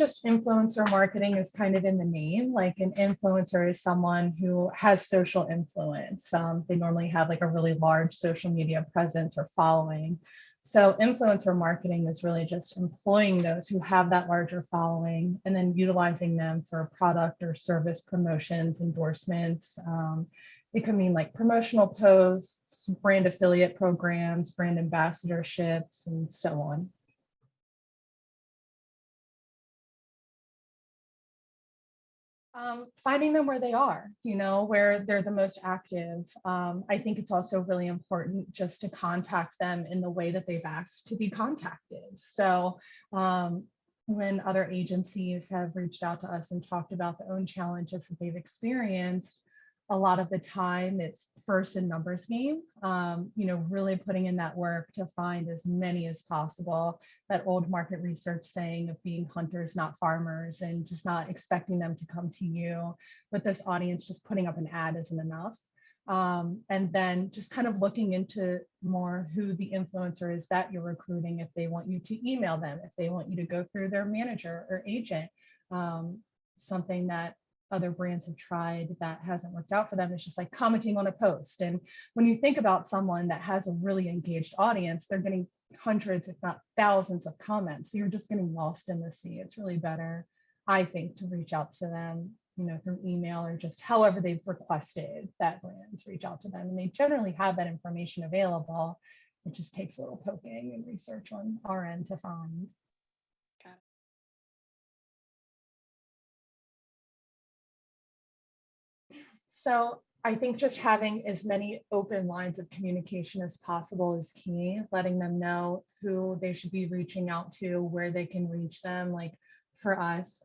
just influencer marketing is kind of in the name. Like an influencer is someone who has social influence. They normally have like a really large social media presence or following. So influencer marketing is really just employing those who have that larger following and then utilizing them for product or service promotions, endorsements. It could mean like promotional posts, brand affiliate programs, brand ambassadorships, and so on. Finding them where they are, where they're the most active. I think it's also really important just to contact them in the way that they've asked to be contacted. So when other agencies have reached out to us and talked about their own challenges that they've experienced, a lot of the time it's first in numbers game, really putting in that work to find as many as possible. That old market research saying of being hunters, not farmers, and just not expecting them to come to you. With this audience, just putting up an ad isn't enough. And then just kind of looking into more who the influencer is that you're recruiting, if they want you to email them, if they want you to go through their manager or agent. Something that other brands have tried that hasn't worked out for them is just like commenting on a post. And when you think about someone that has a really engaged audience, they're getting hundreds, if not thousands of comments. So you're just getting lost in the sea. It's really better, I think, to reach out to them, through email or just however they've requested that brands reach out to them. And they generally have that information available. It just takes a little poking and research on our end to find. So I think just having as many open lines of communication as possible is key, letting them know who they should be reaching out to, where they can reach them. Like for us,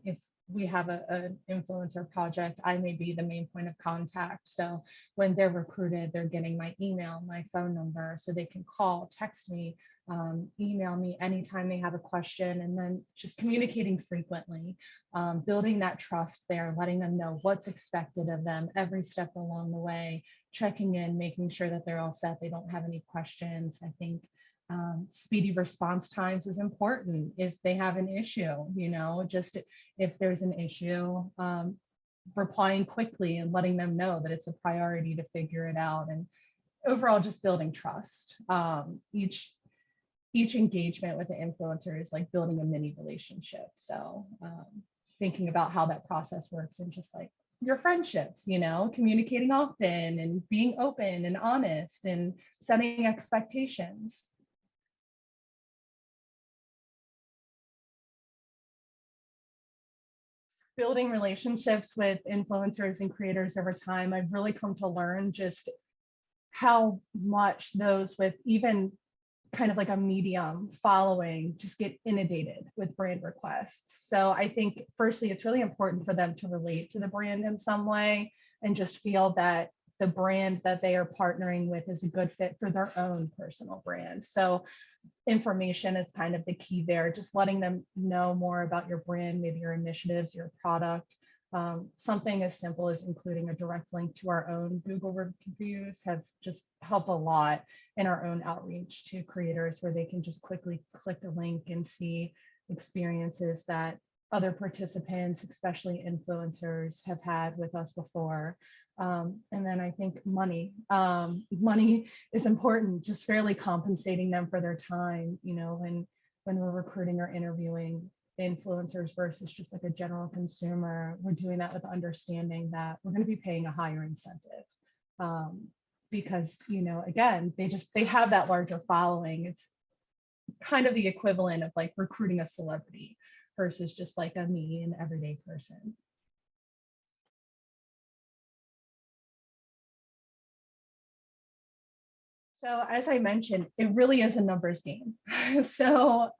if we have an influencer project, I may be the main point of contact. So when they're recruited, they're getting my email, my phone number, so they can call, text me, email me anytime they have a question, and then just communicating frequently, building that trust there, letting them know what's expected of them every step along the way, checking in, making sure that they're all set, they don't have any questions. I think speedy response times is important. If they have an issue, just if there's an issue, replying quickly and letting them know that it's a priority to figure it out. And overall, just building trust. Each engagement with the influencer is like building a mini relationship. So thinking about how that process works and just like your friendships, communicating often and being open and honest and setting expectations. Building relationships with influencers and creators over time, I've really come to learn just how much those with even kind of like a medium following just get inundated with brand requests. So I think firstly, it's really important for them to relate to the brand in some way and just feel that the brand that they are partnering with is a good fit for their own personal brand. So information is kind of the key there, just letting them know more about your brand, maybe your initiatives, your product. Something as simple as including a direct link to our own Google reviews have just helped a lot in our own outreach to creators, where they can just quickly click a link and see experiences that other participants, especially influencers, have had with us before. And then I think money is important, just fairly compensating them for their time, when we're recruiting or interviewing influencers versus just like a general consumer. We're doing that with understanding that we're going to be paying a higher incentive, because, again, they have that larger following. It's kind of the equivalent of like recruiting a celebrity versus just like a me, an everyday person. So as I mentioned, it really is a numbers game. So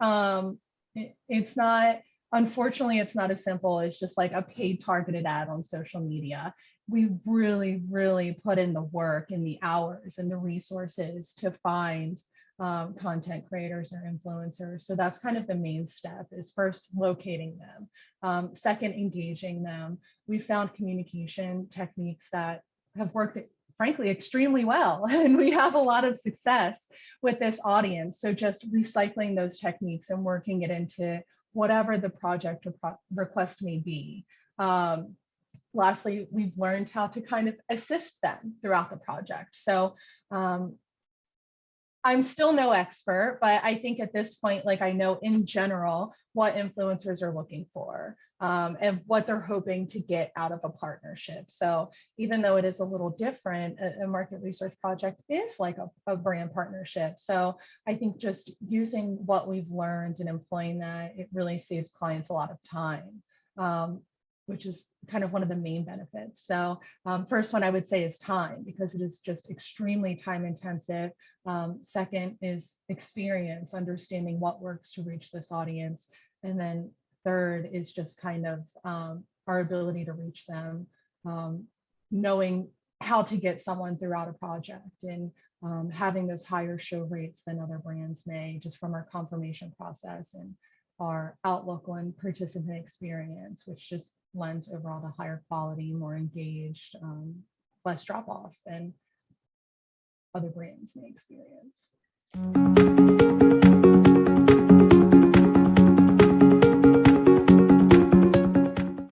it's not, unfortunately, it's not as simple as just like a paid targeted ad on social media. We really, really put in the work and the hours and the resources to find content creators or influencers. So that's kind of the main step, is first locating them. Second, engaging them. We found communication techniques that have worked frankly extremely well, and we have a lot of success with this audience. So just recycling those techniques and working it into whatever the project or request may be. Lastly, we've learned how to kind of assist them throughout the project. So I'm still no expert, but I think at this point, like I know in general what influencers are looking for, and what they're hoping to get out of a partnership. So even though it is a little different, a market research project is like a brand partnership. So I think just using what we've learned and employing that, it really saves clients a lot of time. Which is kind of one of the main benefits. So first one I would say is time, because it is just extremely time intensive. Second is experience, understanding what works to reach this audience. And then third is just kind of our ability to reach them, knowing how to get someone throughout a project, and having those higher show rates than other brands may, just from our confirmation process and our outlook on participant experience, which just lends overall to higher quality, more engaged, less drop off than other brands may experience.